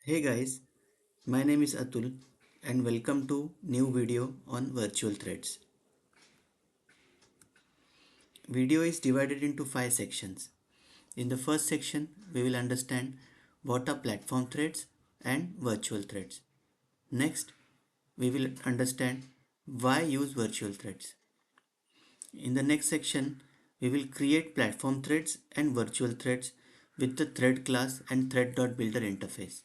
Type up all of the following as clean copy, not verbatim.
Hey guys, my name is Atul and welcome to new video on virtual threads. Video is divided into 5 sections. In the first section, we will understand what are platform threads and virtual threads. Next, we will understand why use virtual threads. In the next section, we will create platform threads and virtual threads with the thread class and thread.builder interface.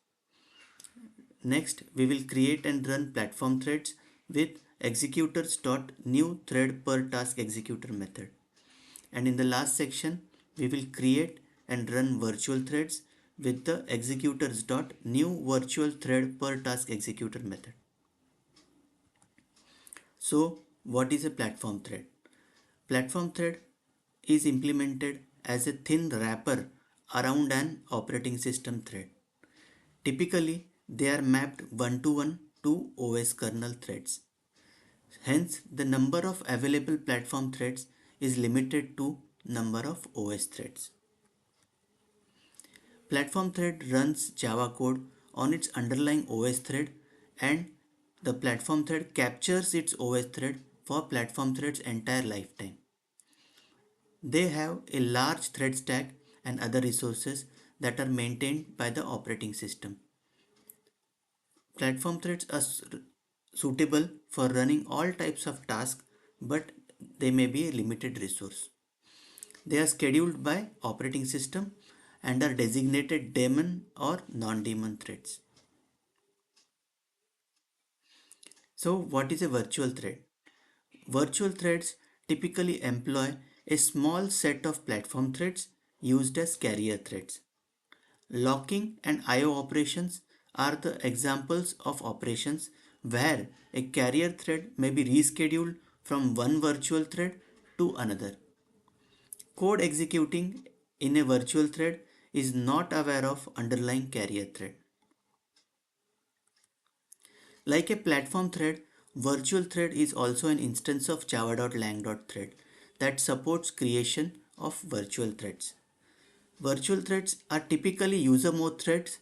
Next, we will create and run platform threads with executors.new thread per task executor method. And in the last section, we will create and run virtual threads with the executors.new virtual thread per task executor method. So, what is a platform thread? Platform thread is implemented as a thin wrapper around an operating system thread. Typically, they are mapped one-to-one to OS kernel threads. Hence, the number of available platform threads is limited to number of OS threads. Platform thread runs Java code on its underlying OS thread and the platform thread captures its OS thread for platform thread's entire lifetime. They have a large thread stack and other resources that are maintained by the operating system. Platform threads are suitable for running all types of tasks, but they may be a limited resource. They are scheduled by operating system and are designated daemon or non-daemon threads. So what is a virtual thread? Virtual threads typically employ a small set of platform threads used as carrier threads. Locking and IO operations are the examples of operations where a carrier thread may be rescheduled from one virtual thread to another. Code executing in a virtual thread is not aware of underlying carrier thread. Like a platform thread, virtual thread is also an instance of java.lang.thread that supports creation of virtual threads. Virtual threads are typically user mode threads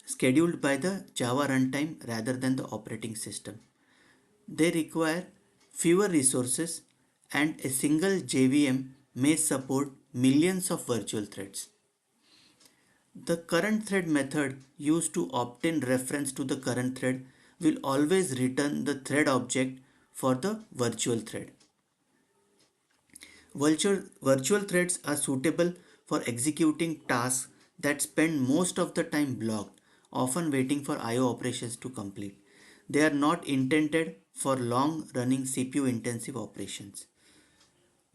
scheduled by the Java runtime rather than the operating system. They require fewer resources and a single JVM may support millions of virtual threads. The current thread method used to obtain reference to the current thread will always return the thread object for the virtual thread. Virtual threads are suitable for executing tasks that spend most of the time blocked, often waiting for IO operations to complete. They are not intended for long running CPU intensive operations.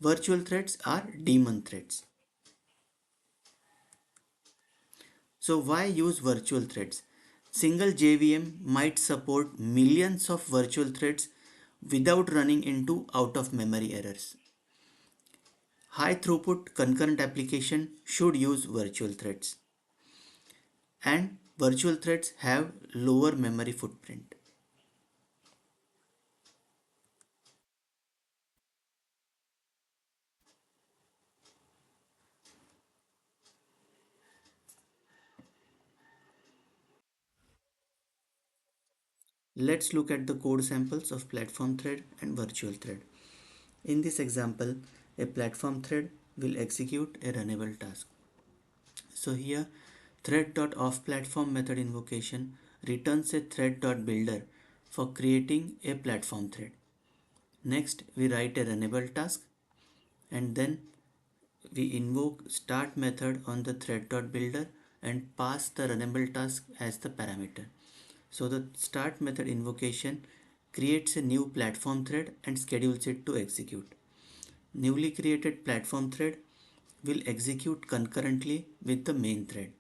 Virtual threads are daemon threads. So why use virtual threads? Single JVM might support millions of virtual threads without running into out of memory errors. High throughput concurrent application should use virtual threads. And virtual threads have lower memory footprint. Let's look at the code samples of platform thread and virtual thread. In this example, a platform thread will execute a runnable task. So here thread.offPlatform method invocation returns a thread.builder for creating a platform thread. Next we write a runnable task and then we invoke start method on the thread.builder and pass the runnable task as the parameter. So the start method invocation creates a new platform thread and schedules it to execute. Newly created platform thread will execute concurrently with the main thread.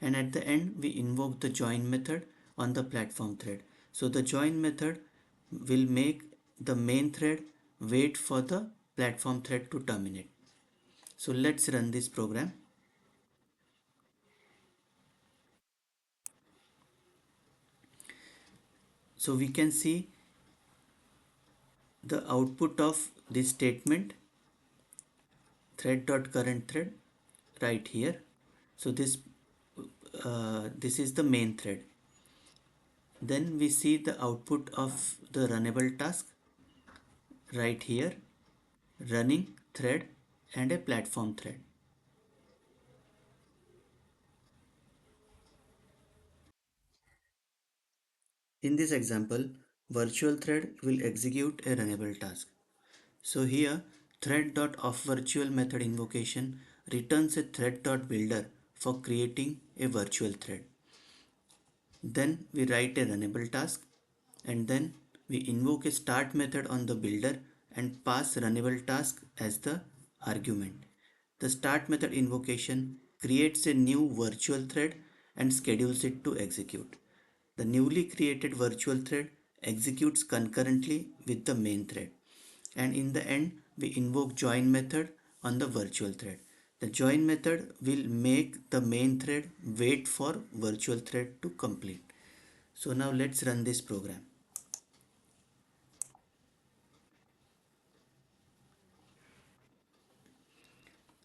And at the end we invoke the join method on the platform thread. So the join method will make the main thread wait for the platform thread to terminate. So let's run this program. So we can see the output of this statement thread.current thread right here. So this this is the main thread. Then we see the output of the runnable task right here, running thread and a platform thread. In this example, virtual thread will execute a runnable task. So here thread.offVirtual method invocation returns a thread.builder for creating a virtual thread. Then we write a runnable task and then we invoke a start method on the builder and pass runnable task as the argument. The start method invocation creates a new virtual thread and schedules it to execute. The newly created virtual thread executes concurrently with the main thread. And in the end, we invoke join method on the virtual thread. The join method will make the main thread wait for virtual thread to complete. So now let's run this program.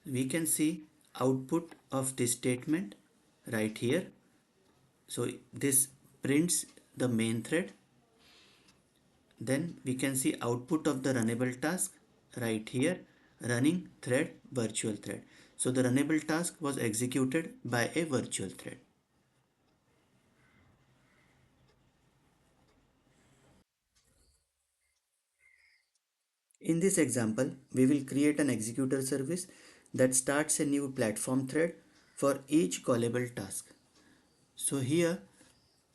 We can see output of this statement right here. So this prints the main thread. Then we can see output of the runnable task right here, running thread virtual thread. So the runnable task was executed by a virtual thread. In this example, we will create an executor service that starts a new platform thread for each callable task. So here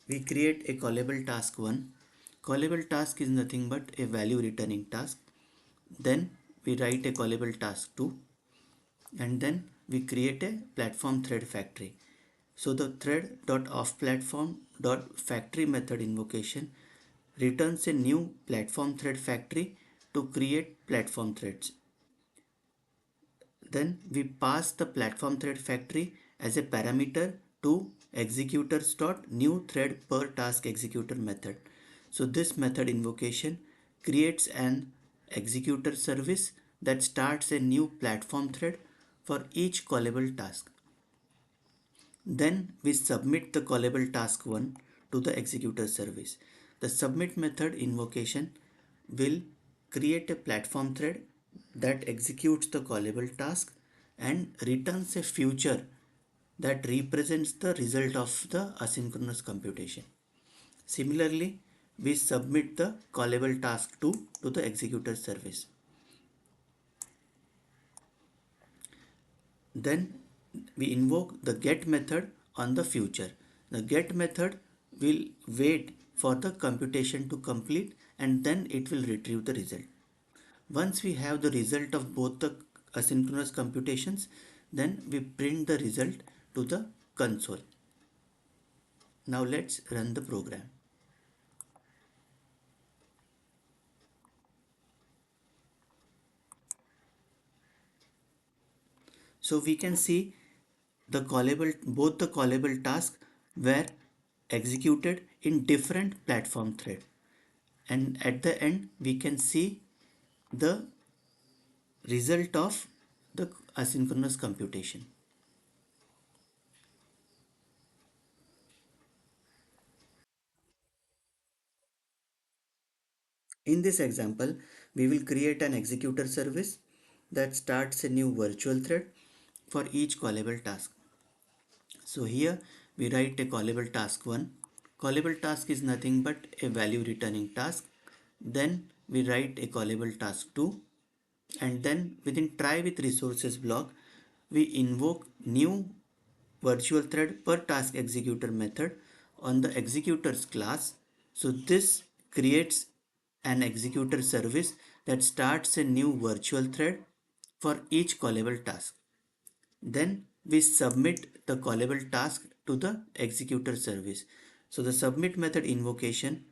we create a callable task 1. Callable task is nothing but a value returning task. Then we write a callable task 2 and then we create a platform thread factory. So the thread.offPlatform.factory method invocation returns a new platform thread factory to create platform threads. Then we pass the platform thread factory as a parameter to executors.new thread per task executor method. So this method invocation creates an executor service that starts a new platform thread for each callable task. Then we submit the callable task 1 to the executor service. The submit method invocation will create a platform thread that executes the callable task and returns a future that represents the result of the asynchronous computation. Similarly, we submit the callable task 2 to the executor service. Then we invoke the get method on the future. The get method will wait for the computation to complete and then it will retrieve the result. Once we have the result of both the asynchronous computations, then we print the result to the console. Now let's run the program. So we can see both the callable tasks were executed in different platform thread, and at the end we can see the result of the asynchronous computation. In this example, we will create an executor service that starts a new virtual thread for each callable task. So here we write a callable task 1. Callable task is nothing but a value returning task. Then we write a callable task 2 and then within try with resources block we invoke new virtual thread per task executor method on the executors class. So this creates an executor service that starts a new virtual thread for each callable task. Then we submit the callable task to the executor service. So the submit method invocation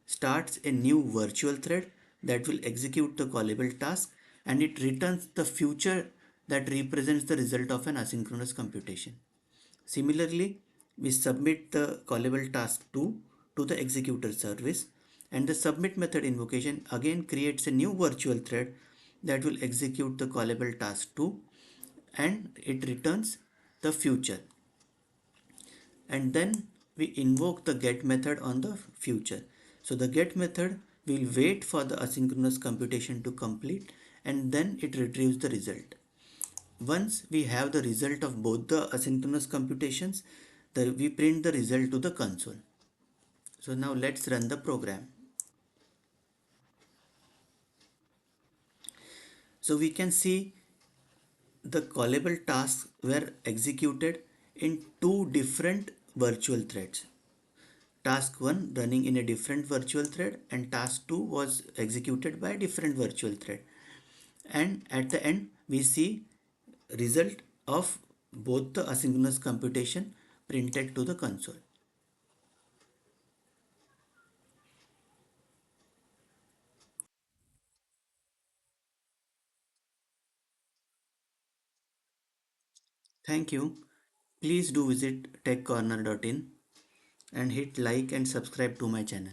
starts a new virtual thread that will execute the callable task and it returns the future that represents the result of an asynchronous computation. Similarly, we submit the callable task 2 to the executor service and the submit method invocation again creates a new virtual thread that will execute the callable task 2 and it returns the future. and then we invoke the get method on the future. So the get method will wait for the asynchronous computation to complete and then it retrieves the result. Once we have the result of both the asynchronous computations, we print the result to the console. So now let's run the program. So we can see the callable tasks were executed in two different virtual threads. Task 1 running in a different virtual thread and task 2 was executed by a different virtual thread. And at the end we see result of both the asynchronous computation printed to the console. Thank you. Please do visit techcorner.in and hit like and subscribe to my channel.